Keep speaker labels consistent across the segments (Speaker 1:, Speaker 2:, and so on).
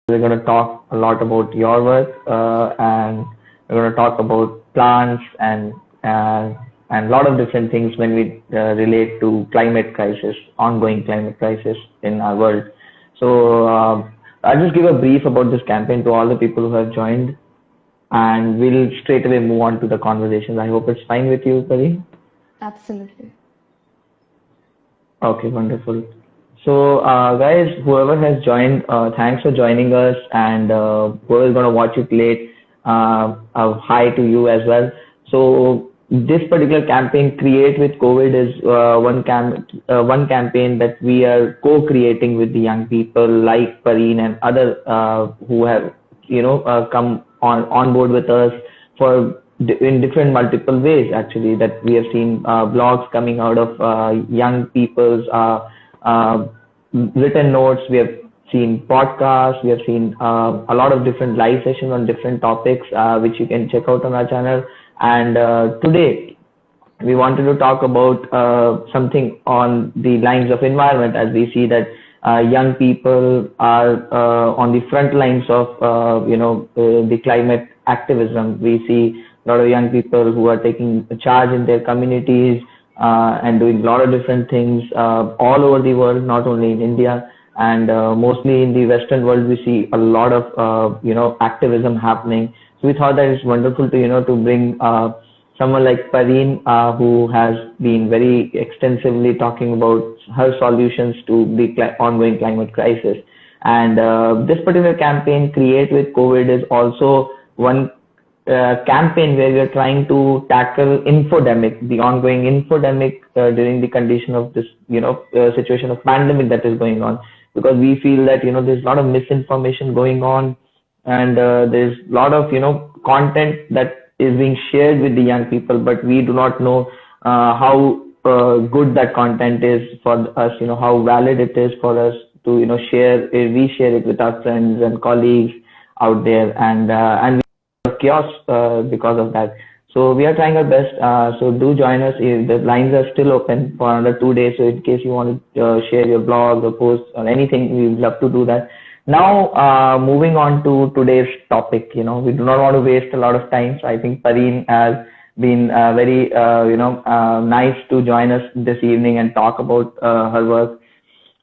Speaker 1: we're going to talk a lot about your work, and we're going to talk about plants and a lot of different things when we relate to climate crisis, ongoing climate crisis in our world. So I'll just give a brief about this campaign to all the people who have joined, and we'll straight away move on to the conversations. I hope it's fine with you, Pari.
Speaker 2: Absolutely.
Speaker 1: Okay, wonderful. So, guys, whoever has joined, thanks for joining us, and whoever is going to watch it late, a hi to you as well. So, this particular campaign, Create with COVID, is one campaign that we are co-creating with the young people like Pareen and other who have, come on board with us for in different multiple ways. Actually, that we have seen blogs coming out of young people's. Uh, Written notes, we have seen podcasts, we have seen a lot of different live sessions on different topics, which you can check out on our channel. And today, we wanted to talk about something on the lines of environment, as we see that young people are on the front lines of the climate activism. We see a lot of young people who are taking charge in their communities and doing a lot of different things all over the world, not only in India. And mostly in the Western world, we see a lot of activism happening. So we thought that it's wonderful to to bring someone like Pareen, who has been very extensively talking about her solutions to the ongoing climate crisis. And this particular campaign, Create with COVID, is also one campaign where we are trying to tackle infodemic, the ongoing infodemic during the condition of this, situation of pandemic that is going on, because we feel that, there's a lot of misinformation going on, and there's a lot of, content that is being shared with the young people, but we do not know how good that content is for us, how valid it is for us to, share, we share it with our friends and colleagues out there, and chaos because of that. So we are trying our best. So do join us. The lines are still open for another 2 days. So in case you want to share your blog or post or anything, we would love to do that. Now, moving on to today's topic, we do not want to waste a lot of time. So I think Pareen has been very, nice to join us this evening and talk about her work.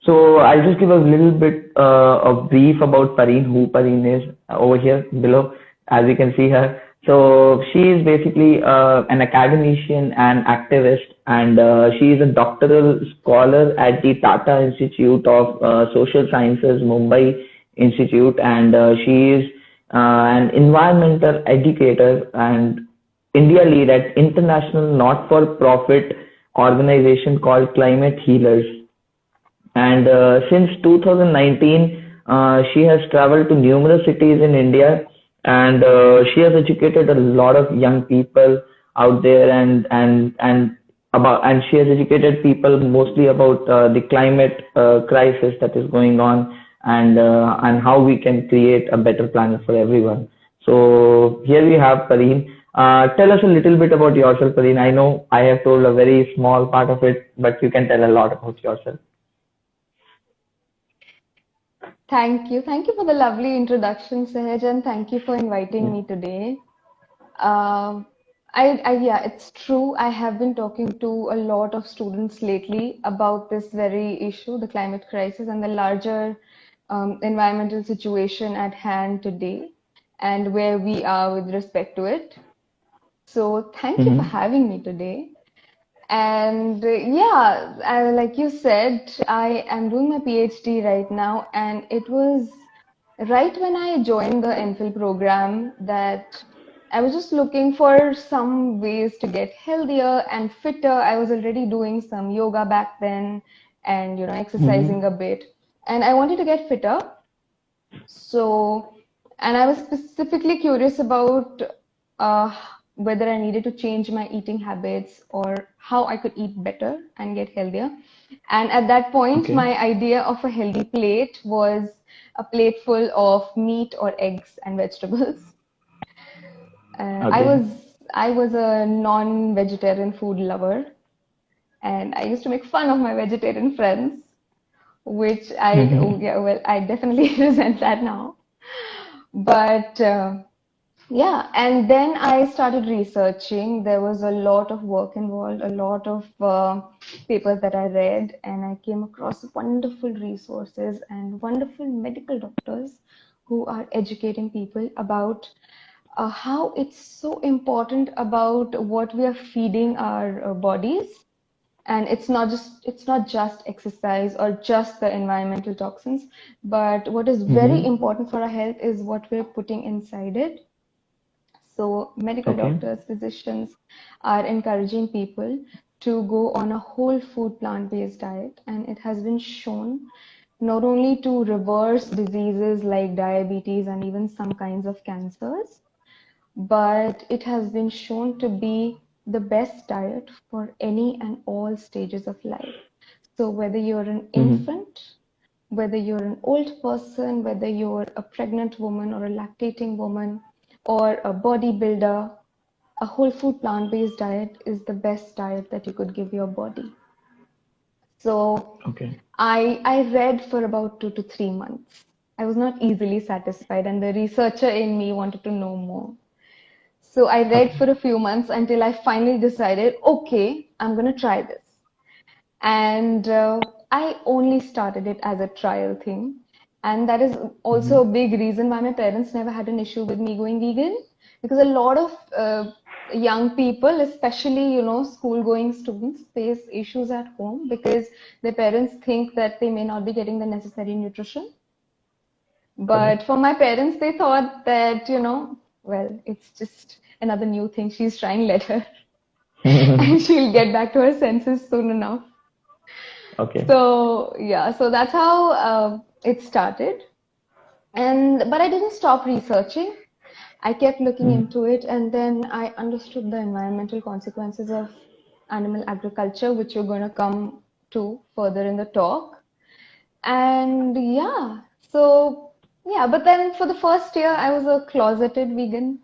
Speaker 1: So I'll just give a little bit of brief about Pareen, who Pareen is over here below, as you can see her. So she is basically an academician and activist, and she is a doctoral scholar at the Tata Institute of Social Sciences, Mumbai Institute, and she is an environmental educator and India lead at international not-for-profit organization called Climate Healers. And since 2019, she has traveled to numerous cities in India, and she has educated a lot of young people out there, and she has educated people mostly about the climate crisis that is going on, and how we can create a better planet for everyone. So here we have Pareen. Tell us a little bit about yourself, Pareen. I know I have told a very small part of it, but you can tell a lot about yourself.
Speaker 2: Thank you. Thank you for the lovely introduction, Sahaj, and thank you for inviting me today. Um, yeah, it's true. I have been talking to a lot of students lately about this very issue, the climate crisis, and the larger environmental situation at hand today, and where we are with respect to it. So, thank you for
Speaker 1: Mm-hmm.
Speaker 2: having me today. And yeah, like you said, I am doing my PhD right now, and it was right when I joined the MPhil program that I was just looking for some ways to get healthier and fitter. I was already doing some yoga back then and,
Speaker 1: Mm-hmm.
Speaker 2: exercising a bit, and I wanted to get fitter. So, and I was specifically curious about uh, whether I needed to change my eating habits or how I could eat better and get healthier. And at that point,
Speaker 1: Okay.
Speaker 2: my idea of a healthy plate was a plate full of meat or eggs and vegetables. Uh, I
Speaker 1: Okay.
Speaker 2: was I was a non-vegetarian food lover, and I used to make fun of my vegetarian friends, which I, oh, yeah, well, I definitely resent that now. But yeah, and then I started researching. There was a lot of work involved, a lot of papers that I read, and I came across wonderful resources and wonderful medical doctors who are educating people about how it's so important about what we are feeding our bodies. And it's not just exercise or just the environmental toxins, but what is very
Speaker 1: Mm-hmm.
Speaker 2: important for our health is what we're putting inside it. So medical
Speaker 1: Okay.
Speaker 2: doctors, physicians are encouraging people to go on a whole food plant-based diet, and it has been shown not only to reverse diseases like diabetes and even some kinds of cancers, but it has been shown to be the best diet for any and all stages of life. So whether you're an
Speaker 1: Mm-hmm.
Speaker 2: infant, whether you're an old person, whether you're a pregnant woman or a lactating woman or a bodybuilder, a whole food plant-based diet is the best diet that you could give your body. So
Speaker 1: Okay.
Speaker 2: I read for about 2 to 3 months. I was not easily satisfied, and the researcher in me wanted to know more. So I read
Speaker 1: Okay.
Speaker 2: for a few months until I finally decided, okay, I'm gonna try this. And I only started it as a trial thing. And that is also a
Speaker 1: Mm-hmm.
Speaker 2: big reason why my parents never had an issue with me going vegan. Because a lot of young people, especially, school-going students, face issues at home because their parents think that they may not be getting the necessary nutrition. But
Speaker 1: Correct.
Speaker 2: for my parents, they thought that, well, it's just another new thing she's trying, let her, and she'll get back to her senses soon enough.
Speaker 1: Okay.
Speaker 2: So yeah, so that's how it started. And but I didn't stop researching. I kept looking
Speaker 1: Mm-hmm.
Speaker 2: into it, and then I understood the environmental consequences of animal agriculture, which you're going to come to further in the talk. And yeah, so yeah, but then for the first year, I was a closeted vegan.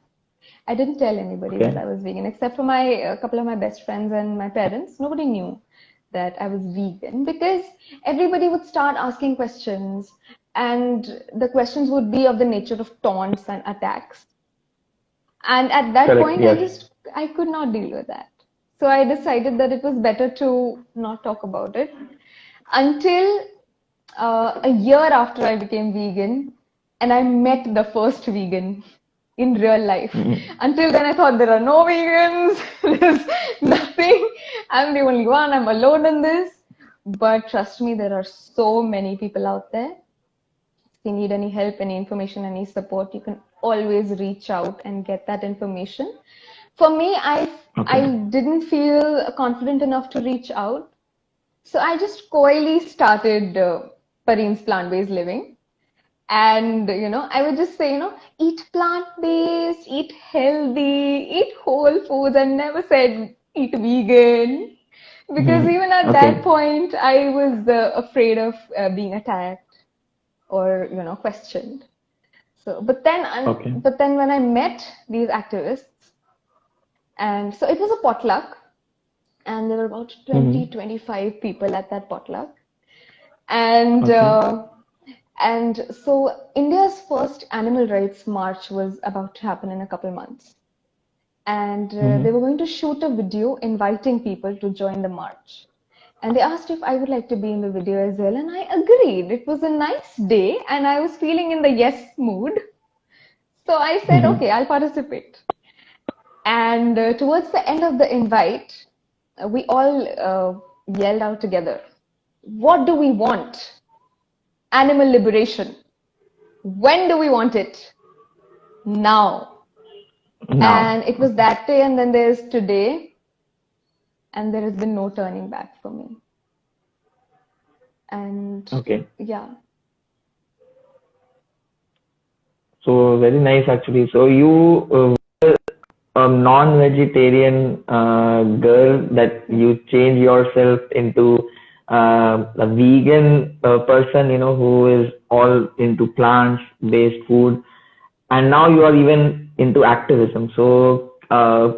Speaker 2: I didn't tell anybody that
Speaker 1: Okay.
Speaker 2: I was vegan, except for my a couple of my best friends and my parents. Nobody knew that I was vegan because everybody would start asking questions, and the questions would be of the nature of taunts and attacks. And at that
Speaker 1: Correct.
Speaker 2: point,
Speaker 1: Yes.
Speaker 2: I could not deal with that. So I decided that it was better to not talk about it until a year after I became vegan and I met the first vegan in real life.
Speaker 1: Mm-hmm.
Speaker 2: Until then, I thought there are no vegans, there's nothing. I'm the only one, I'm alone in this. But trust me, there are so many people out there. If you need any help, any information, any support, you can always reach out and get that information. For me, I
Speaker 1: Okay.
Speaker 2: didn't feel confident enough to reach out, so I just coyly started Pareen's plant-based living. And, I would just say, eat plant-based, eat healthy, eat whole foods, and never said eat vegan. Because
Speaker 1: Mm-hmm.
Speaker 2: even at that
Speaker 1: Okay.
Speaker 2: point, I was afraid of being attacked or, questioned. So,
Speaker 1: Okay.
Speaker 2: but then when I met these activists, and so it was a potluck, and there were about 20,
Speaker 1: Mm-hmm.
Speaker 2: 25 people at that potluck. And
Speaker 1: Okay.
Speaker 2: and so India's first animal rights march was about to happen in a couple months. And they
Speaker 1: Mm-hmm.
Speaker 2: were going to shoot a video inviting people to join the march. And they asked if I would like to be in the video as well, and I agreed. It was a nice day, and I was feeling in the yes mood. So I said,
Speaker 1: Mm-hmm.
Speaker 2: okay, I'll participate. And towards the end of the invite, we all yelled out together, what do we want? Animal liberation. When do we want it? Now.
Speaker 1: Now.
Speaker 2: And it was
Speaker 1: Okay.
Speaker 2: that day, and then there's today, and there has been no turning back for me. And
Speaker 1: Okay.
Speaker 2: yeah,
Speaker 1: So very nice actually. So you a non-vegetarian girl that you change yourself into a vegan person, who is all into plants-based food, and now you are even into activism. So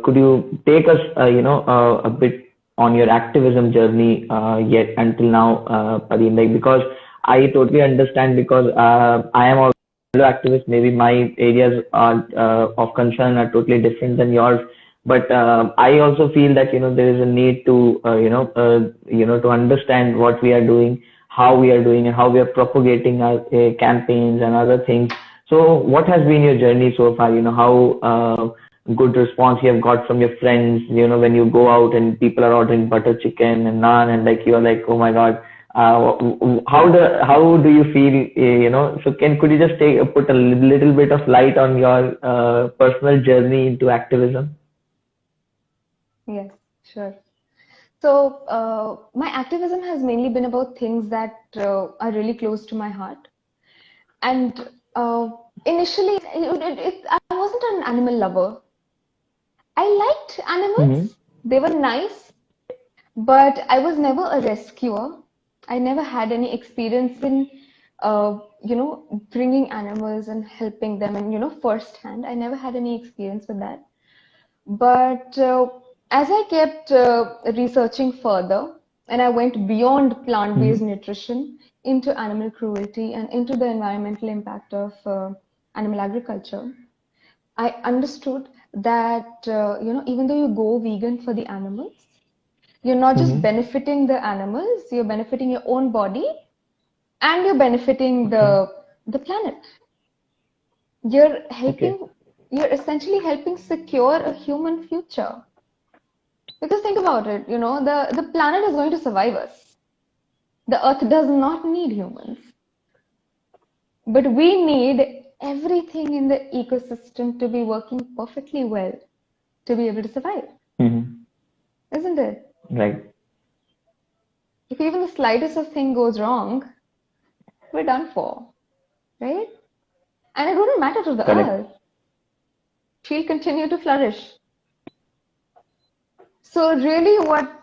Speaker 1: could you take us, a bit on your activism journey yet until now, Pareen? Like, because I totally understand, because I am also fellow activists. Maybe my areas are of concern are totally different than yours. But I also feel that there is a need to to understand what we are doing, how we are doing, and how we are propagating our campaigns and other things. So, what has been your journey so far? How good response you have got from your friends, when you go out and people are ordering butter chicken and naan, and like you're like, oh my God, how do you feel, so could you just put a little bit of light on your personal journey into activism?
Speaker 2: Yes, sure. So, my activism has mainly been about things that are really close to my heart. And initially, I wasn't an animal lover. I liked
Speaker 1: Mm-hmm.
Speaker 2: animals, they were nice, but I was never a rescuer. I never had any experience in, bringing animals and helping them and, firsthand. I never had any experience with that. But as I kept researching further and I went beyond plant-based
Speaker 1: Mm-hmm.
Speaker 2: nutrition into animal cruelty and into the environmental impact of animal agriculture, I understood that even though you go vegan for the animals, you're not just
Speaker 1: Mm-hmm.
Speaker 2: benefiting the animals, you're benefiting your own body and you're benefiting
Speaker 1: Okay.
Speaker 2: the planet. You're
Speaker 1: Okay.
Speaker 2: helping, you're essentially helping secure a human future. Because think about it, the planet is going to survive us. The earth does not need humans, but we need everything in the ecosystem to be working perfectly well to be able to survive,
Speaker 1: Mm-hmm.
Speaker 2: isn't it?
Speaker 1: Right.
Speaker 2: If even the slightest of thing goes wrong, we're done for, right? And it wouldn't matter to the
Speaker 1: Correct.
Speaker 2: earth. She'll continue to flourish. So really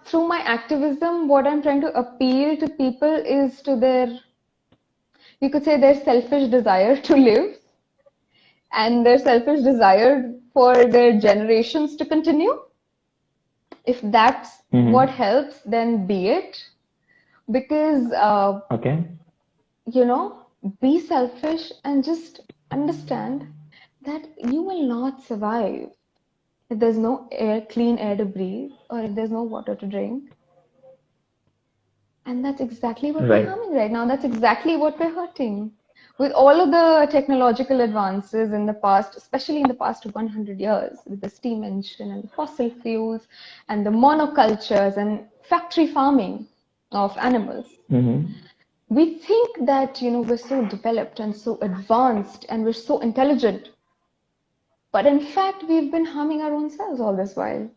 Speaker 2: through my activism, what I'm trying to appeal to people is to you could say their selfish desire to live and their selfish desire for their generations to continue. If that's what
Speaker 1: Mm-hmm.
Speaker 2: helps, then be it. Because,
Speaker 1: Okay.
Speaker 2: you know, be selfish and just understand that you will not survive if there's no clean air to breathe, or if there's no water to drink. And that's exactly what we're
Speaker 1: Right.
Speaker 2: harming right now. That's exactly what we're hurting. With all of the technological advances in the past, especially in the past 100 years, with the steam engine and fossil fuels and the monocultures and factory farming of animals,
Speaker 1: Mm-hmm.
Speaker 2: we think that, we're so developed and so advanced and we're so intelligent. But in fact, we've been harming our own selves all this while.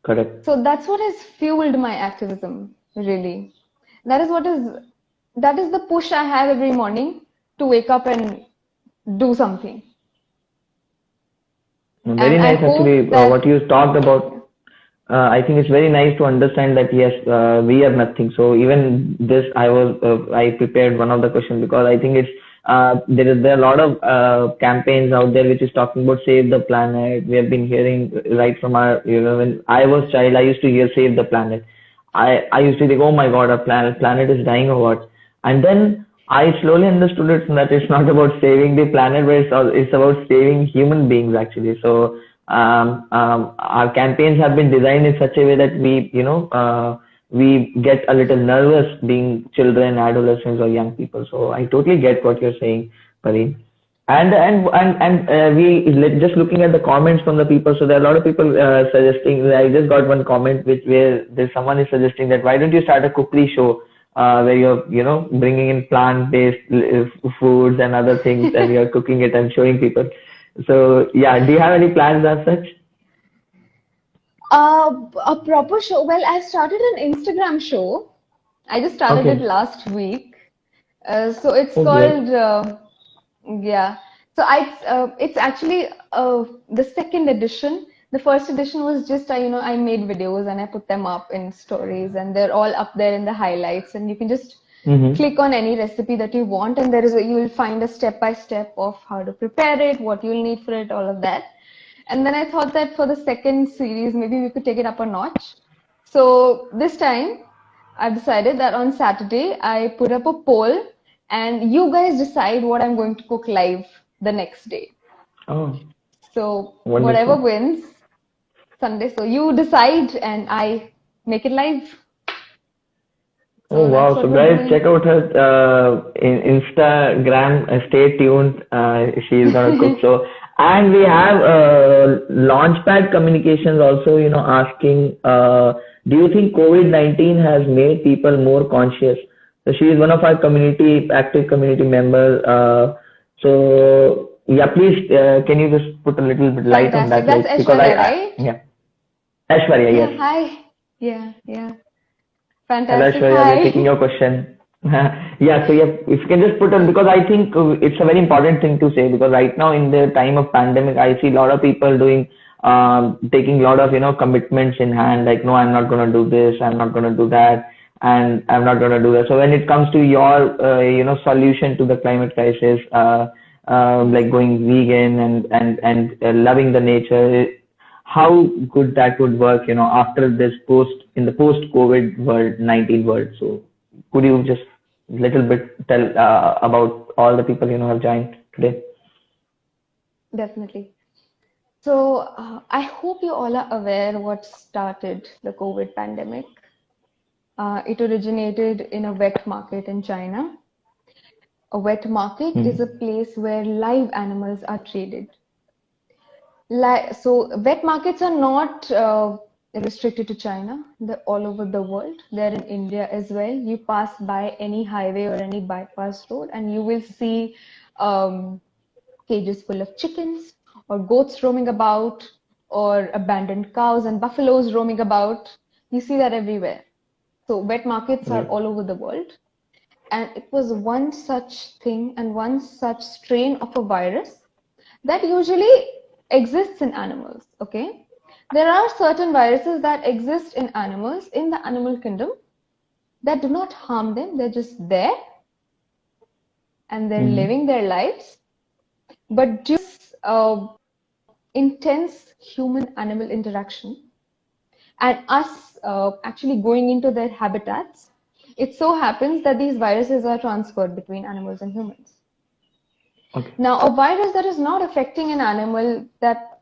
Speaker 1: Correct.
Speaker 2: So that's what has fueled my activism, really. That is that is the push I have every morning to wake up and do something.
Speaker 1: Very
Speaker 2: And I
Speaker 1: nice,
Speaker 2: hope
Speaker 1: actually, what
Speaker 2: that,
Speaker 1: you talked
Speaker 2: yeah.
Speaker 1: about. I think it's very nice to understand that yes, we are nothing. So even this, I prepared one of the questions because I think there are a lot of campaigns out there which is talking about save the planet. We have been hearing right from our, when I was child, I used to hear save the planet. I used to think, oh my God, our planet is dying or what? And then I slowly understood that it's not about saving the planet, but it's about saving human beings actually. So our campaigns have been designed in such a way that we get a little nervous being children, adolescents, or young people. So I totally get what you're saying, Pareen. Just looking at the comments from the people. So there are a lot of people suggesting. I just got one comment where there's someone is suggesting that why don't you start a cookery show where you're bringing in plant-based foods and other things and you're cooking it and showing people. So yeah, do you have any plans as such?
Speaker 2: A proper show. Well, I started an Instagram show. I just started it
Speaker 1: Okay.
Speaker 2: last week. So it's
Speaker 1: Oh, great.
Speaker 2: called, yeah. So it's actually the second edition. The first edition was just I made videos and I put them up in stories, and they're all up there in the highlights, and you can just
Speaker 1: Mm-hmm.
Speaker 2: click on any recipe that you want, and you'll find a step by step of how to prepare it, what you'll need for it, all of that. And then I thought that for the second series, maybe we could take it up a notch. So this time, I've decided that on Saturday, I put up a poll and you guys decide what I'm going to cook live the next day.
Speaker 1: Oh,
Speaker 2: So whatever
Speaker 1: wonderful.
Speaker 2: wins Sunday, so you decide and I make it live.
Speaker 1: Oh
Speaker 2: So that's
Speaker 1: wow! So
Speaker 2: what we're
Speaker 1: guys, check
Speaker 2: doing.
Speaker 1: out her Instagram. Stay tuned. She's gonna cook. So, and we have Launchpad Communications also. Asking, do you think COVID-19 has made people more conscious? So she is one of our active community members. So yeah, please, can you just put a little bit light on
Speaker 2: Fantastic.
Speaker 1: that?
Speaker 2: That's
Speaker 1: Like because
Speaker 2: Aishwarya, right?
Speaker 1: yeah, Aishwarya,
Speaker 2: Yeah,
Speaker 1: yes.
Speaker 2: hi. Yeah, yeah.
Speaker 1: Hello,
Speaker 2: Fantastic.
Speaker 1: Shreya. We are taking
Speaker 2: Hi.
Speaker 1: your question. Yeah, so yeah, if you can just put on, because I think it's a very important thing to say, because right now in the time of pandemic, I see a lot of people taking a lot of, commitments in hand, like, no, I'm not going to do this, I'm not going to do that, and I'm not going to do that. So when it comes to your, solution to the climate crisis, like going vegan and loving the nature, how good that would work, after this in the post-COVID world, 19 world. So could you just little bit tell about all the people, have joined today?
Speaker 2: Definitely. So I hope you all are aware what started the COVID pandemic. It originated in a wet market in China. A wet market is a
Speaker 1: Hmm.
Speaker 2: place where live animals are traded. So wet markets are not restricted to China. They're all over the world. They're in India as well. You pass by any highway or any bypass road, and you will see um, cages full of chickens or goats roaming about, or abandoned cows and buffaloes roaming about. You see that everywhere. So wet markets are
Speaker 1: Right.
Speaker 2: all over the world. And it was one such thing and one such strain of a virus that usually exists in animals. Okay, there are certain viruses that exist in animals in the animal kingdom that do not harm them. They're just there and they're
Speaker 1: Hmm.
Speaker 2: living their lives. But due to this intense human animal interaction and us actually going into their habitats, it so happens that these viruses are transferred between animals and humans.
Speaker 1: Okay.
Speaker 2: Now, a virus that is not affecting an animal that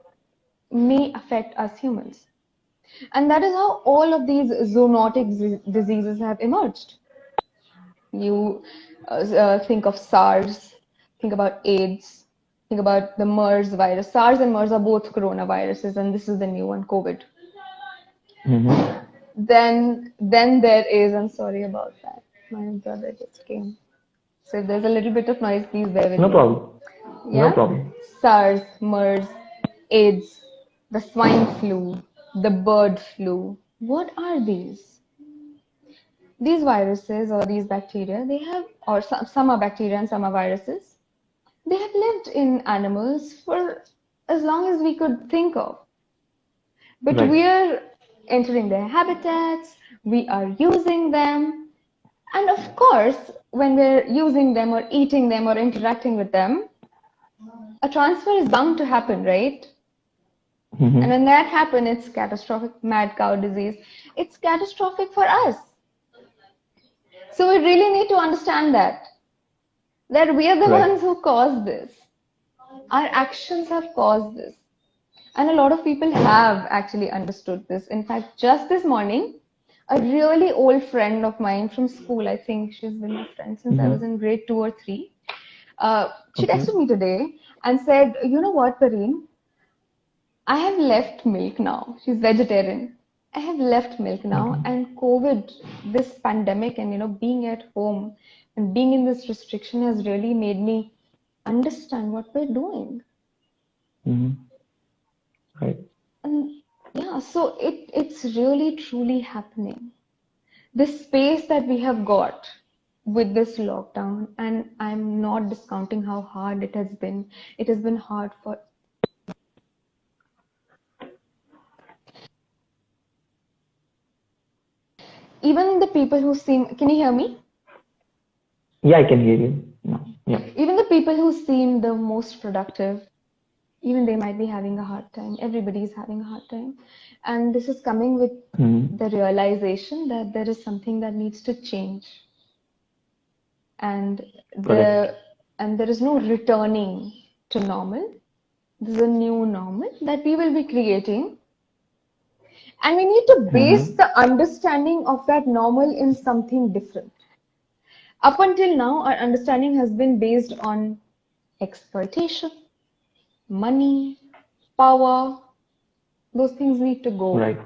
Speaker 2: may affect us humans. And that is how all of these zoonotic diseases have emerged. You think of SARS, think about AIDS, think about the MERS virus. SARS and MERS are both coronaviruses, and this is the new one, COVID.
Speaker 1: Hmm.
Speaker 2: Then there is, I'm sorry about that. My brother just came. So if there's a little bit of noise, please bear with
Speaker 1: No
Speaker 2: me.
Speaker 1: problem. No
Speaker 2: Yeah?
Speaker 1: problem.
Speaker 2: SARS, MERS, AIDS, the swine flu, the bird flu. What are these? These viruses or these bacteria, they have, or some are bacteria and some are viruses, they have lived in animals for as long as we could think of. But
Speaker 1: Right.
Speaker 2: we are entering their habitats, we are using them, and of course, when we're using them or eating them or interacting with them, a transfer is bound to happen, right? And
Speaker 1: Hmm.
Speaker 2: when that happens, it's catastrophic mad cow disease. It's catastrophic for us. So we really need to understand that we are the
Speaker 1: Right.
Speaker 2: ones who caused this. Our actions have caused this. And a lot of people have actually understood this. In fact, just this morning, a really old friend of mine from school, I think she's been my friend since I was
Speaker 1: Hmm.
Speaker 2: in grade 2 or 3, she
Speaker 1: Okay.
Speaker 2: texted me today and said, you know what, Pareen? I have left milk now. She's vegetarian. I have left milk now,
Speaker 1: Okay.
Speaker 2: and COVID, this pandemic, and being at home and being in this restriction has really made me understand what we're doing.
Speaker 1: Hmm. Right.
Speaker 2: And yeah, so it's really truly happening. This space that we have got with this lockdown, and I'm not discounting how hard it has been. It has been hard for even the people who seem, can you hear me?
Speaker 1: Yeah, I can hear you now. Yeah.
Speaker 2: Even the people who seem the most productive, even they might be having a hard time. Everybody is having a hard time. And this is coming with
Speaker 1: Hmm.
Speaker 2: the realization that there is something that needs to change. and
Speaker 1: Correct.
Speaker 2: there is no returning to normal. This is a new normal that we will be creating, and we need to base
Speaker 1: Mm-hmm.
Speaker 2: the understanding of that normal in something different. Up until now, our understanding has been based on exploitation, money, power. Those things need to go.
Speaker 1: Right.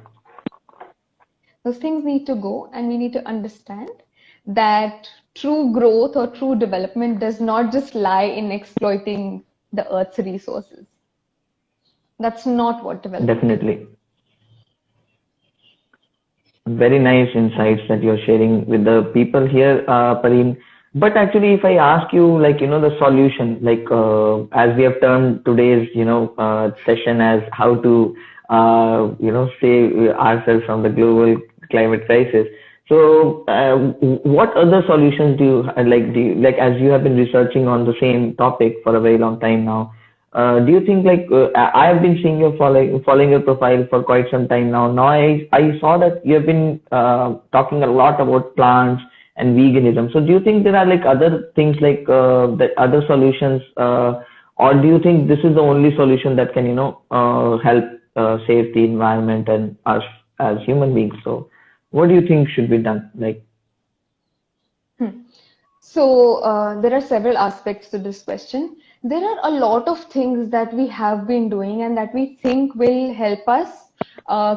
Speaker 2: Those things need to go, and we need to understand that true growth or true development does not just lie in exploiting the earth's resources. That's not what development is.
Speaker 1: Definitely. Very nice insights that you're sharing with the people here, Pareen. But actually, if I ask you, like, the solution, like, as we have termed today's, session as how to, save ourselves from the global climate crisis. So, what other solutions do you like? Like, as you have been researching on the same topic for a very long time now? Do you think like I have been seeing your following your profile for quite some time now. Now I saw that you have been talking a lot about plants and veganism. So do you think there are like other things like the other solutions, or do you think this is the only solution that can help save the environment and us as human beings? So what do you think should be done? Like,
Speaker 2: So, there are several aspects to this question. There are a lot of things that we have been doing and that we think will help us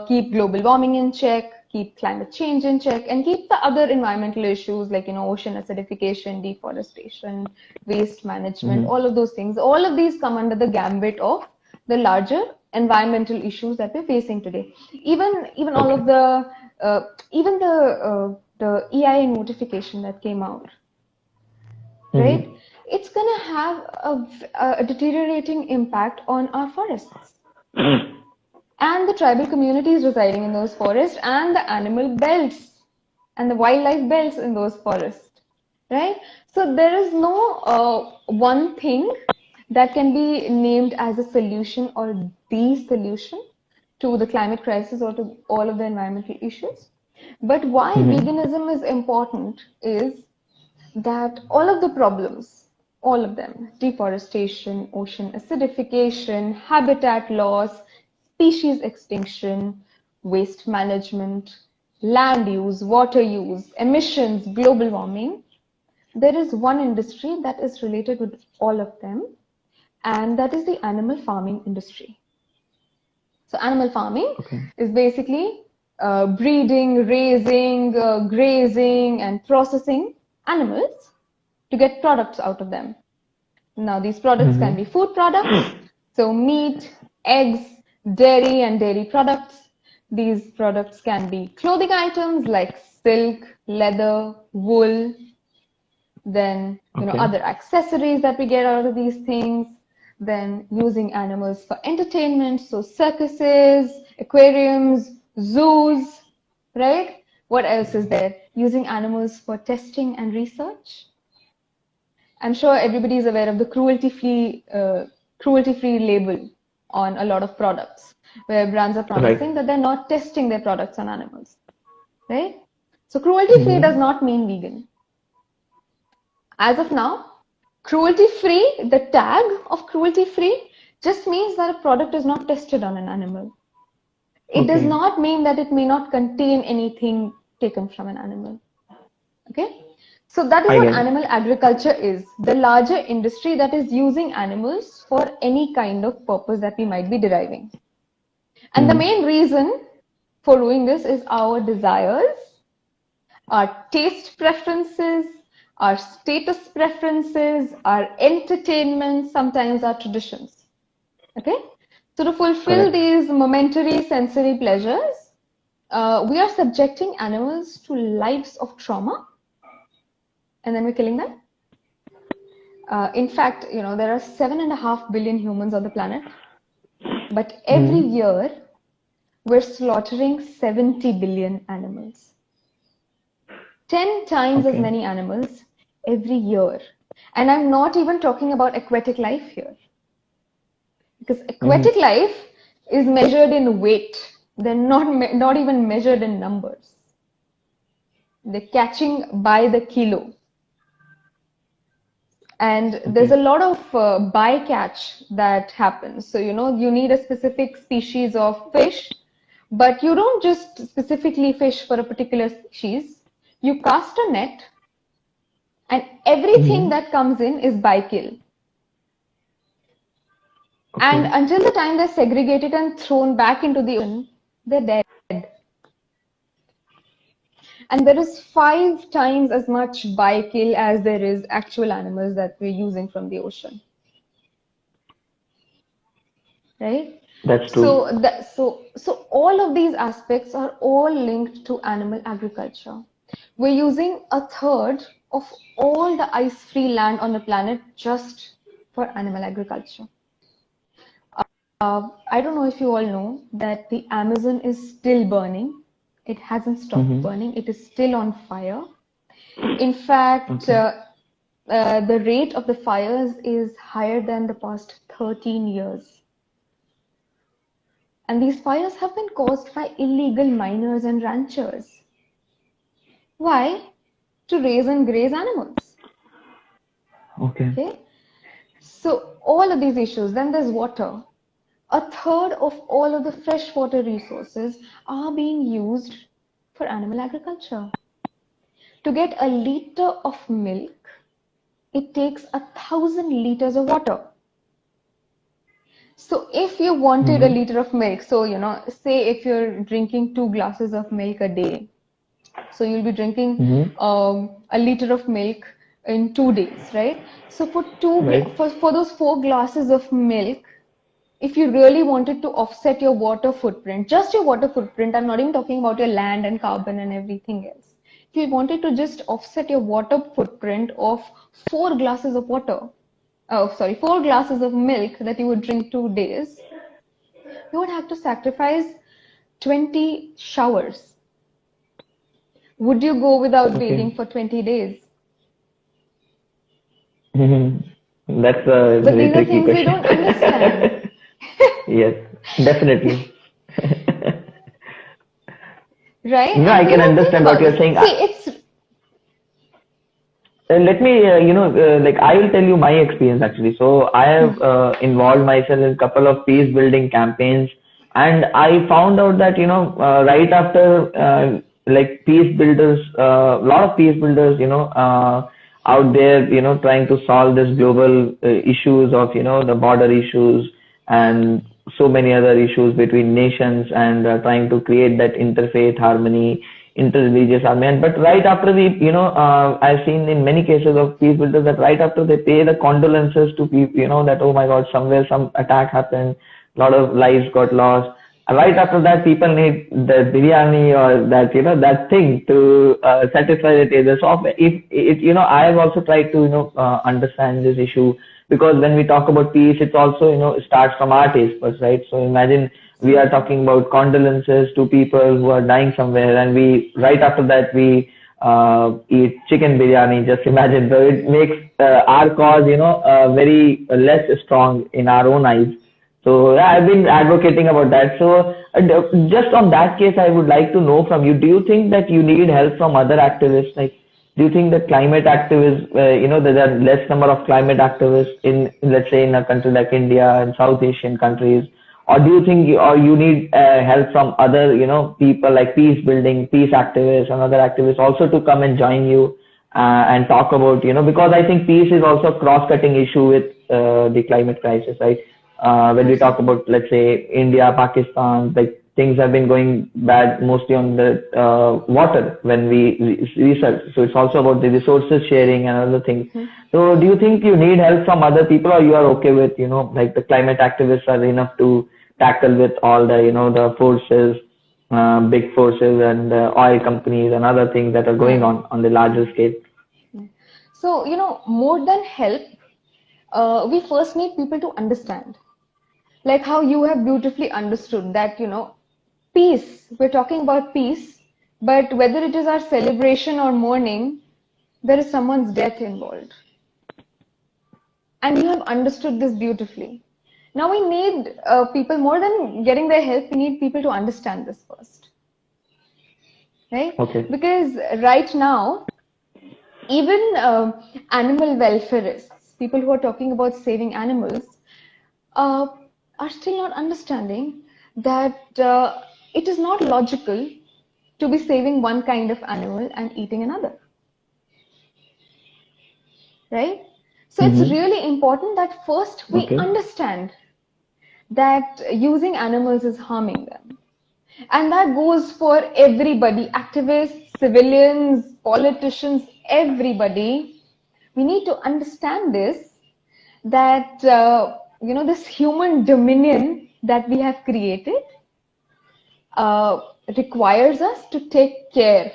Speaker 2: keep global warming in check, keep climate change in check, and keep the other environmental issues like, ocean acidification, deforestation, waste management,
Speaker 1: mm-hmm.
Speaker 2: all of those things. All of these come under the gambit of the larger environmental issues that we're facing today. Even all of
Speaker 1: Okay.
Speaker 2: even the EIA notification that came out, right?
Speaker 1: Mm-hmm.
Speaker 2: It's going to have a deteriorating impact on our forests and the tribal communities residing in those forests and the animal belts and the wildlife belts in those forests, right? So there is no one thing that can be named as a solution or the solution to the climate crisis or to all of the environmental issues. But why
Speaker 1: Mm-hmm.
Speaker 2: veganism is important is that all of the problems, all of them, deforestation, ocean acidification, habitat loss, species extinction, waste management, land use, water use, emissions, global warming, there is one industry that is related with all of them, and that is the animal farming industry. So animal farming
Speaker 1: Okay.
Speaker 2: is basically breeding, raising, grazing, and processing animals to get products out of them. Now, these products can be
Speaker 1: Mm-hmm.
Speaker 2: food products, so meat, eggs, dairy, and dairy products. These products can be clothing items like silk, leather, wool, then
Speaker 1: Okay.
Speaker 2: other accessories that we get out of these things, then using animals for entertainment, so circuses, aquariums, zoos, right? What else is there? Using animals for testing and research. I'm sure everybody is aware of the cruelty-free label on a lot of products, where brands are promising
Speaker 1: Right.
Speaker 2: that they're not testing their products on animals, right? So cruelty-free does
Speaker 1: Mm-hmm.
Speaker 2: not mean vegan. As of now, cruelty-free, the tag of cruelty-free just means that a product is not tested on an animal. It does
Speaker 1: Okay.
Speaker 2: not mean that it may not contain anything taken from an animal. Okay? So that is
Speaker 1: I
Speaker 2: what
Speaker 1: get it.
Speaker 2: animal agriculture is, the larger industry that is using animals for any kind of purpose that we might be deriving. And the
Speaker 1: Mm-hmm.
Speaker 2: main reason for doing this is our desires, our taste preferences, our status preferences, our entertainment, sometimes our traditions. Okay? So to fulfill
Speaker 1: Correct.
Speaker 2: these momentary sensory pleasures, we are subjecting animals to lives of trauma and then we're killing them. In fact, there are 7.5 billion humans on the planet, but every
Speaker 1: Mm-hmm.
Speaker 2: year we're slaughtering 70 billion animals. 10 times as
Speaker 1: Okay.
Speaker 2: many animals every year. And I'm not even talking about aquatic life here, because aquatic
Speaker 1: Mm-hmm.
Speaker 2: life is measured in weight. They're not even measured in numbers. They're catching by the kilo. And there's a
Speaker 1: Okay.
Speaker 2: lot of bycatch that happens. So, you need a specific species of fish, but you don't just specifically fish for a particular species. You cast a net, and everything
Speaker 1: Mm-hmm.
Speaker 2: that comes in is bykill. And
Speaker 1: Okay.
Speaker 2: until the time they're segregated and thrown back into the ocean, they're dead. And there is 5 times as much bykill as there is actual animals that we're using from the ocean, right?
Speaker 1: That's true.
Speaker 2: So all of these aspects are all linked to animal agriculture. We're using a third of all the ice-free land on the planet just for animal agriculture. I don't know if you all know that the Amazon is still burning. It hasn't stopped
Speaker 1: Mm-hmm.
Speaker 2: burning. It is still on fire. In fact,
Speaker 1: Okay.
Speaker 2: the rate of the fires is higher than the past 13 years. And these fires have been caused by illegal miners and ranchers. Why? To raise and graze animals.
Speaker 1: Okay.
Speaker 2: Okay? So, all of these issues, then there's water. A third of all of the freshwater resources are being used for animal agriculture. To get a liter of milk, it takes 1,000 liters of water. So if you wanted a
Speaker 1: Mm-hmm.
Speaker 2: liter of milk, so say if you're drinking 2 glasses of milk a day, so you'll be drinking
Speaker 1: Mm-hmm.
Speaker 2: a liter of milk in 2 days, right? So for
Speaker 1: Right.
Speaker 2: for those 4 glasses of milk, if you really wanted to offset your water footprint, just your water footprint, I'm not even talking about your land and carbon and everything else. If you wanted to just offset your water footprint of 4 glasses of water, oh, sorry, 4 glasses of milk that you would drink 2 days, you would have to sacrifice 20 showers. Would you go without bathing
Speaker 1: Okay.
Speaker 2: for 20 days?
Speaker 1: Mm-hmm. That's a
Speaker 2: But
Speaker 1: very
Speaker 2: these are
Speaker 1: tricky
Speaker 2: things we
Speaker 1: question.
Speaker 2: don't understand,
Speaker 1: Yes, definitely.
Speaker 2: right?
Speaker 1: No, I
Speaker 2: And we
Speaker 1: can
Speaker 2: don't think
Speaker 1: understand what
Speaker 2: about
Speaker 1: you're
Speaker 2: this.
Speaker 1: saying.
Speaker 2: See, it's
Speaker 1: Let me, like I will tell you my experience actually. So I have involved myself in a couple of peace building campaigns, and I found out that right after like peace builders, a lot of peace builders, out there, trying to solve this global issues of the border issues and so many other issues between nations and trying to create that interfaith harmony, interreligious harmony. But right after I've seen in many cases of peace builders that right after they pay the condolences to people, that oh my God, somewhere some attack happened, a lot of lives got lost. Right after that, people need the biryani or that that thing to satisfy the taste. So if it I have also tried to understand this issue, because when we talk about peace, it's also starts from our taste buds, right? So imagine we are
Speaker 2: absolutely.
Speaker 1: talking about condolences to people who are dying somewhere, and we right after that we eat chicken biryani. Just imagine, so it makes our cause very less strong in our own eyes. So yeah, I've been advocating about that. So just on that case, I would like to know from you, do you think that you need help from other activists? Like, do you think that climate activists, there are less number of climate activists in, let's say, in a country like India and South Asian countries? Or do you think or you need help from other, people like peace building, peace activists and other activists also to come and join you and talk about, because I think peace is also a cross-cutting issue with the climate crisis, right? When we talk
Speaker 2: Absolutely.
Speaker 1: about, let's say, India, Pakistan, like things have been going bad mostly on the water when we research. So it's also about the resources sharing and other things. So do you think you need help from other people, or you are okay with, like the climate activists are enough to tackle with all the, the forces, big forces and oil companies and other things that are going
Speaker 2: Hmm.
Speaker 1: on the larger scale?
Speaker 2: So, more than help, we first need people to understand. Like how you have beautifully understood that, peace, we're talking about peace, but whether it is our celebration or mourning, there is someone's death involved. And you have understood this beautifully. Now we need people, more than getting their help, we need people to understand this first, right?
Speaker 1: Okay.
Speaker 2: Because right now, even animal welfareists, people who are talking about saving animals, uh, are still not understanding that it is not logical to be saving one kind of animal and eating another, right? So it's
Speaker 1: Mm-hmm.
Speaker 2: really important that first we
Speaker 1: Okay.
Speaker 2: understand that using animals is harming them. And that goes for everybody, activists, civilians, politicians, everybody. We need to understand this, that, this human dominion that we have created uh, requires us to take care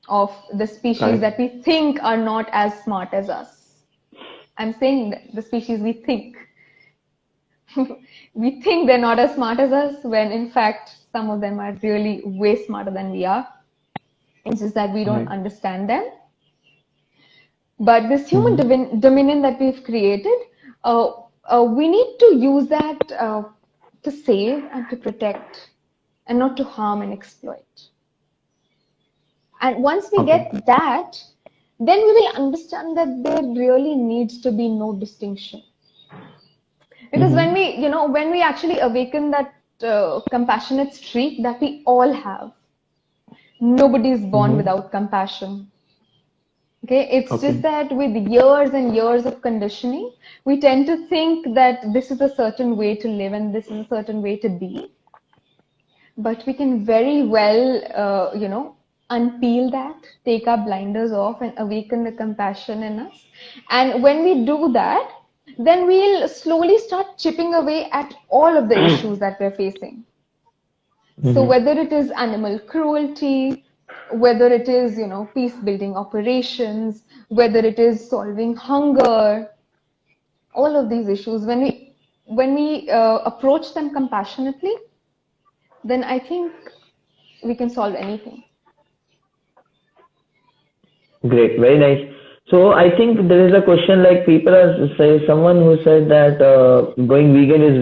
Speaker 2: of the species
Speaker 1: Correct.
Speaker 2: that we think are not as smart as us. I'm saying the species we think. We think they're not as smart as us, when in fact some of them are really way smarter than we are. It's just that we don't
Speaker 1: Right.
Speaker 2: understand them. But this human
Speaker 1: Mm-hmm.
Speaker 2: dominion that we've created, we need to use that to save and to protect, and not to harm and exploit. And once we
Speaker 1: Okay.
Speaker 2: get that, then we will understand that there really needs to be no distinction. Because
Speaker 1: Mm-hmm.
Speaker 2: when we actually awaken that compassionate streak that we all have, nobody is born
Speaker 1: Mm-hmm.
Speaker 2: without compassion. Okay, it's just
Speaker 1: Okay.
Speaker 2: that with years and years of conditioning, we tend to think that this is a certain way to live and this is a certain way to be. But we can very well, unpeel that, take our blinders off, and awaken the compassion in us. And when we do that, then we'll slowly start chipping away at all of the issues that we're facing. So
Speaker 1: Mm-hmm.
Speaker 2: whether it is animal cruelty, whether it is, peace building operations, whether it is solving hunger, all of these issues, when we approach them compassionately, then I think we can solve anything.
Speaker 1: Great. Very nice. So I think there is a question like people are say someone who said that going vegan is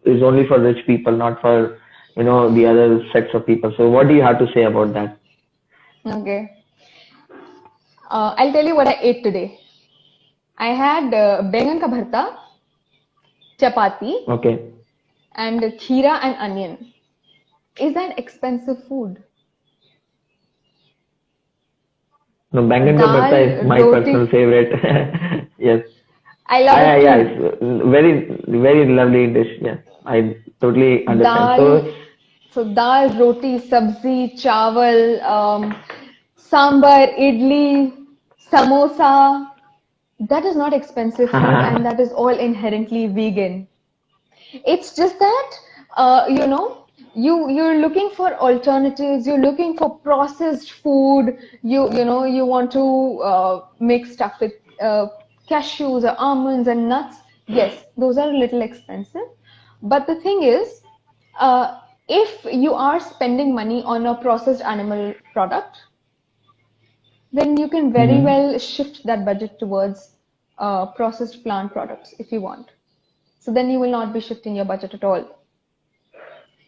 Speaker 1: is only for rich people, not for the other sets of people. So what do you have to say about that?
Speaker 2: Okay. I'll tell you what I ate today. I had bengan ka bharta, chapati,
Speaker 1: Okay.
Speaker 2: and kheera and onion. Is that expensive food?
Speaker 1: No, bangan ka bharta
Speaker 2: Dal,
Speaker 1: is my
Speaker 2: roti.
Speaker 1: personal favorite. Yes.
Speaker 2: I love it
Speaker 1: Yeah,
Speaker 2: too.
Speaker 1: it's very, very lovely dish. Yes, I totally understand.
Speaker 2: Dal,
Speaker 1: So,
Speaker 2: so dal, roti, sabzi, chawal, sambar, idli, samosa. That is not expensive food, and that is all inherently vegan. It's just that, you're looking for alternatives. You're looking for processed food. You want to make stuff with cashews or almonds and nuts. Yes, those are a little expensive. But the thing is, if you are spending money on a processed animal product, then you can very
Speaker 1: mhm,
Speaker 2: well shift that budget towards processed plant products if you want. So then you will not be shifting your budget at all,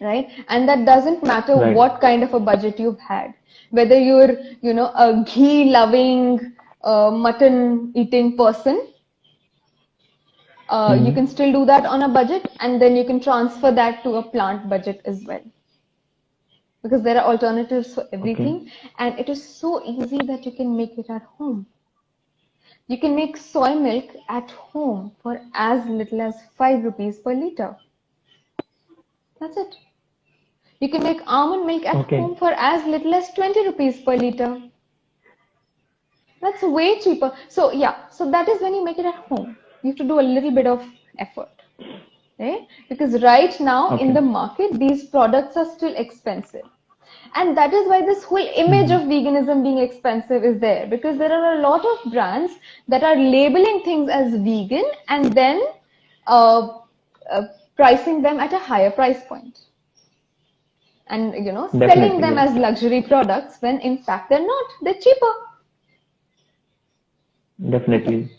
Speaker 2: right? And that doesn't matter
Speaker 1: right.
Speaker 2: what kind of a budget you've had, whether you're, a ghee loving, mutton eating person, you can
Speaker 1: Mhm.
Speaker 2: still do that on a budget, and then you can transfer that to a plant budget as well. Because there are alternatives for
Speaker 1: Okay.
Speaker 2: everything, and it is so easy that you can make it at home. You can make soy milk at home for as little as 5 rupees per liter. That's it. You can make almond milk at home
Speaker 1: Okay.
Speaker 2: for as little as 20 rupees per liter. That's way cheaper. So yeah, so that is when you make it at home. You have to do a little bit of effort, right? Because right now in the
Speaker 1: Okay.
Speaker 2: market, these products are still expensive. And that is why this whole image of
Speaker 1: Mhm.
Speaker 2: veganism being expensive is there, because there are a lot of brands that are labeling things as vegan and then uh, uh, pricing them at a higher price point, and selling
Speaker 1: Definitely.
Speaker 2: them
Speaker 1: Yes.
Speaker 2: as luxury products when in fact they're not. They're cheaper.
Speaker 1: Definitely.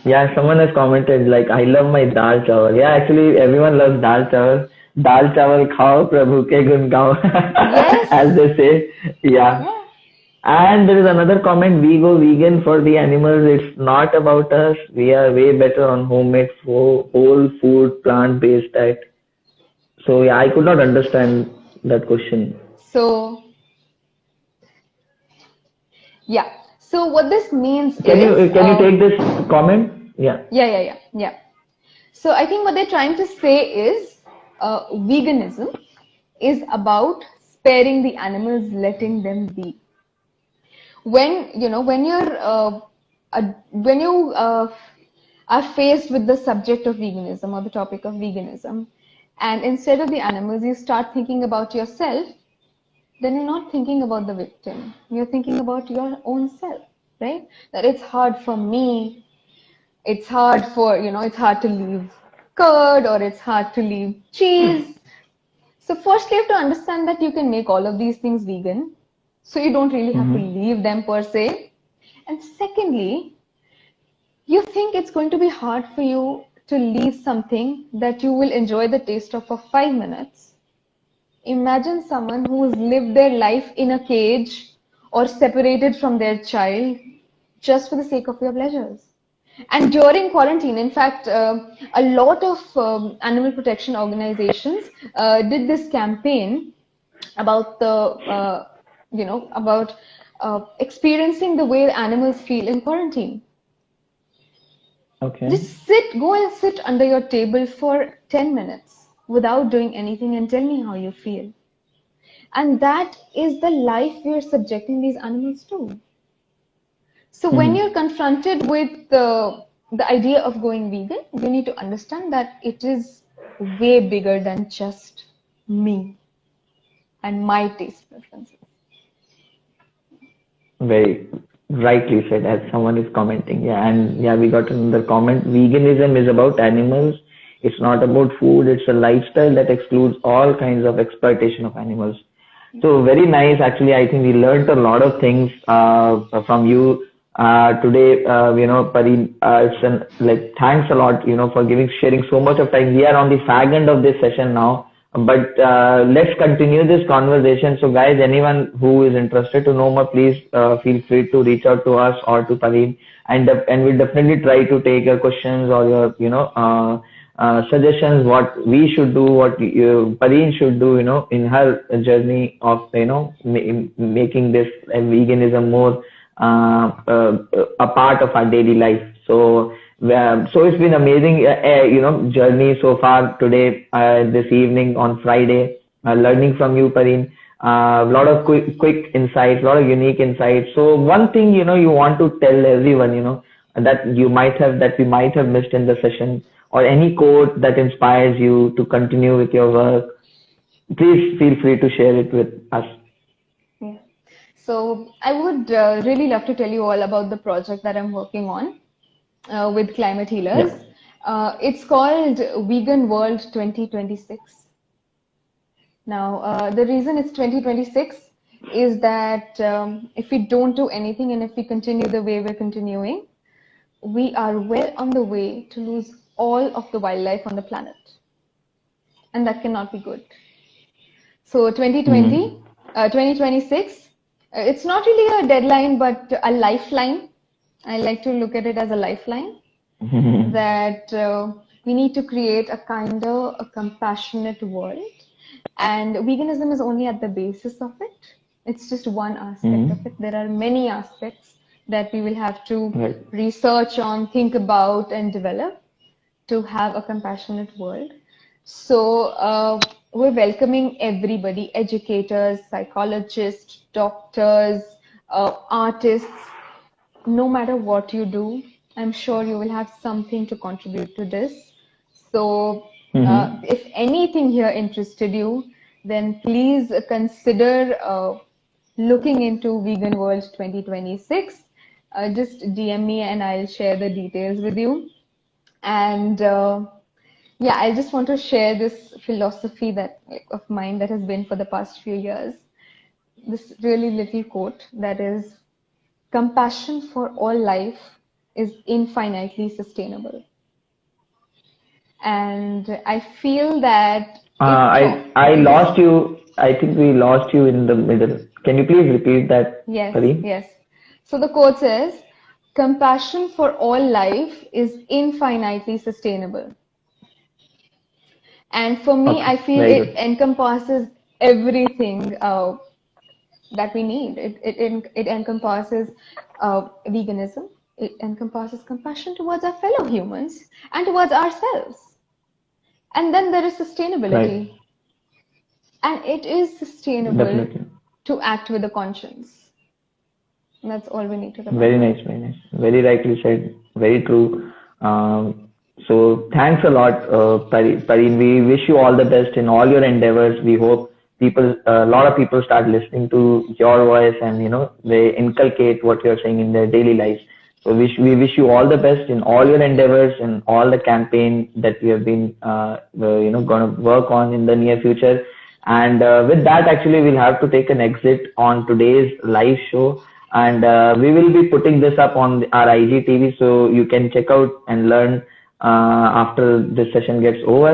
Speaker 1: Yeah, someone has commented like, I love my dal chawal. Yeah, actually, everyone loves dal chawal. Dal chawal khao, Prabhu ke gun gao,
Speaker 2: Yes.
Speaker 1: as they say. Yeah.
Speaker 2: Yeah.
Speaker 1: And there is another comment, we go vegan for the animals. It's not about us. We are way better on homemade whole food, plant-based diet. So yeah, I could not understand that question.
Speaker 2: So, yeah. So what this means
Speaker 1: Can
Speaker 2: is,
Speaker 1: you take this comment? Yeah.
Speaker 2: yeah. So I think what they're trying to say is, veganism is about sparing the animals, letting them be. When when you are faced with the subject of veganism or the topic of veganism, and instead of the animals, you start thinking about yourself, then you're not thinking about the victim. You're thinking about your own self, right? That it's hard for me. It's hard for, it's hard to leave curd or it's hard to leave cheese. So first you have to understand that you can make all of these things vegan. So you don't really have to
Speaker 1: Mm-hmm.
Speaker 2: leave them per se. And secondly, you think it's going to be hard for you to leave something that you will enjoy the taste of for 5 minutes. Imagine someone who's lived their life in a cage or separated from their child just for the sake of your pleasures. And during quarantine, in fact, a lot of animal protection organizations did this campaign about about experiencing the way animals feel in quarantine.
Speaker 1: Okay.
Speaker 2: Just go and sit under your table for 10 minutes without doing anything and tell me how you feel. And that is the life we are subjecting these animals to. So when
Speaker 1: Mm-hmm.
Speaker 2: you're confronted with the idea of going vegan, you need to understand that it is way bigger than just me and my taste preferences.
Speaker 1: Very rightly said, as someone is commenting. Yeah, and yeah, we got another comment. Veganism is about animals. It's not about food. It's a lifestyle that excludes all kinds of exploitation of animals. So very nice. Actually, I think we learned a lot of things from you today. Pareen, like thanks a lot, for sharing so much of time. We are on the fag end of this session now, but let's continue this conversation. So, guys, anyone who is interested to know more, please feel free to reach out to us or to Pareen, and we'll definitely try to take your questions or your suggestions, what we should do, what Pareen should do, in her journey of, making this veganism more a part of our daily life. So it's been amazing, journey so far today, this evening on Friday, learning from you, Pareen. A lot of quick insights, a lot of unique insights. So one thing, you want to tell everyone, that we might have missed in the session, or any quote that inspires you to continue with your work, please feel free to share it with us.
Speaker 2: Yeah. So I would really love to tell you all about the project that I'm working on with Climate
Speaker 1: Yeah.
Speaker 2: Healers. It's called Vegan World 2026. Now, the reason it's 2026 is that if we don't do anything and if we continue the way we're continuing, we are well on the way to lose all of the wildlife on the planet. And that cannot be good. So 2020,
Speaker 1: Mm-hmm.
Speaker 2: 2026, it's not really a deadline, but a lifeline. I like to look at it as a lifeline that we need to create a kinder, a compassionate world. And veganism is only at the basis of it. It's just one aspect of it.
Speaker 1: Mm-hmm.
Speaker 2: There are many aspects that we will have to
Speaker 1: Right.
Speaker 2: research on, think about, and develop to have a compassionate world. So we're welcoming everybody, educators, psychologists, doctors, artists, no matter what you do, I'm sure you will have something to contribute to this. So
Speaker 1: Mm-hmm.
Speaker 2: if anything here interested you, then please consider looking into Vegan World 2026. Just DM me and I'll share the details with you. And yeah, I just want to share this philosophy that of mine that has been for the past few years. This really little quote that is, compassion for all life is infinitely sustainable. And I feel that it
Speaker 1: I
Speaker 2: yes.
Speaker 1: lost you. I think we lost you in the middle. Can you please repeat that,
Speaker 2: Yes,
Speaker 1: Pareen?
Speaker 2: yes. So the quote says, compassion for all life is infinitely sustainable. And for me,
Speaker 1: Okay,
Speaker 2: I feel
Speaker 1: very
Speaker 2: it
Speaker 1: good.
Speaker 2: encompasses everything that we need. It encompasses veganism. It encompasses compassion towards our fellow humans and towards ourselves. And then there is
Speaker 1: Right,
Speaker 2: sustainability. And it is sustainable
Speaker 1: definitely.
Speaker 2: to act with a conscience. And that's all we need to
Speaker 1: Very
Speaker 2: remember.
Speaker 1: nice, very nice. Very rightly said. Very true. So thanks a lot, Pareen. We wish you all the best in all your endeavors. We hope a lot of people start listening to your voice and they inculcate what you're saying in their daily lives. So we wish you all the best in all your endeavors and all the campaign that we have been going to work on in the near future. And with that, actually, we'll have to take an exit on today's live show. And we will be putting this up on our IGTV, so you can check out and learn after this session gets over.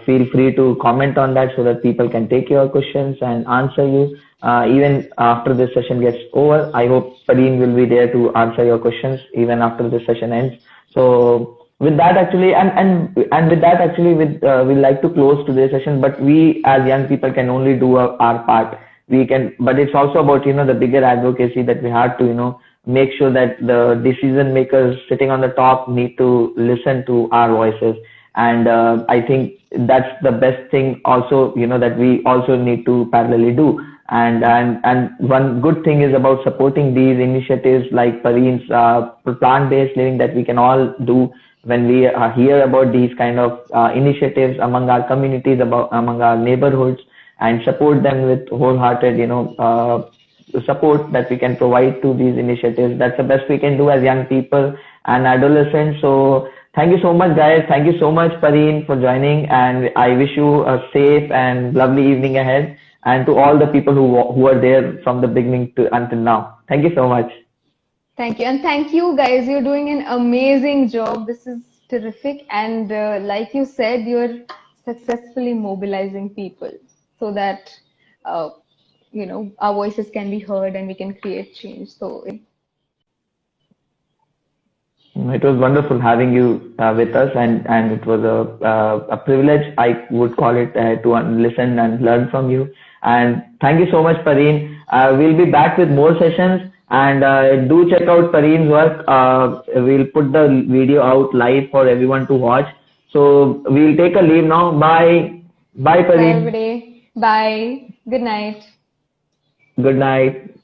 Speaker 1: Feel free to comment on that so that people can take your questions and answer you. Even after this session gets over, I hope Pareen will be there to answer your questions even after this session ends. So with that actually and with that actually we like to close today's session, but we as young people can only do our part. We can, but it's also about the bigger advocacy that we have to make sure that the decision makers sitting on the top need to listen to our voices. And I think that's the best thing also that we also need to parallelly do. And one good thing is about supporting these initiatives like Pareen's plant-based living that we can all do when we hear about these kind of initiatives among our communities, among our neighborhoods, and support them with wholehearted support that we can provide to these initiatives. That's the best we can do as young people and adolescents. So thank you so much, guys. Thank you so much, Pareen, for joining, and I wish you a safe and lovely evening ahead. And to all the people who are there from the beginning to until now, thank you so much.
Speaker 2: Thank you. And thank you, guys. You're doing an amazing job. This is terrific. And like you said, you're successfully mobilizing people so that, uh, our voices can be heard and we can create change. So,
Speaker 1: It was wonderful having you with us, and it was a privilege, I would call it, to listen and learn from you. And thank you so much, Pareen. We'll be back with more sessions, and do check out Pareen's work. We'll put the video out live for everyone to watch. So we'll take a leave now. Bye. Bye,
Speaker 2: bye,
Speaker 1: Pareen.
Speaker 2: everybody. Bye. Good night.
Speaker 1: Good night.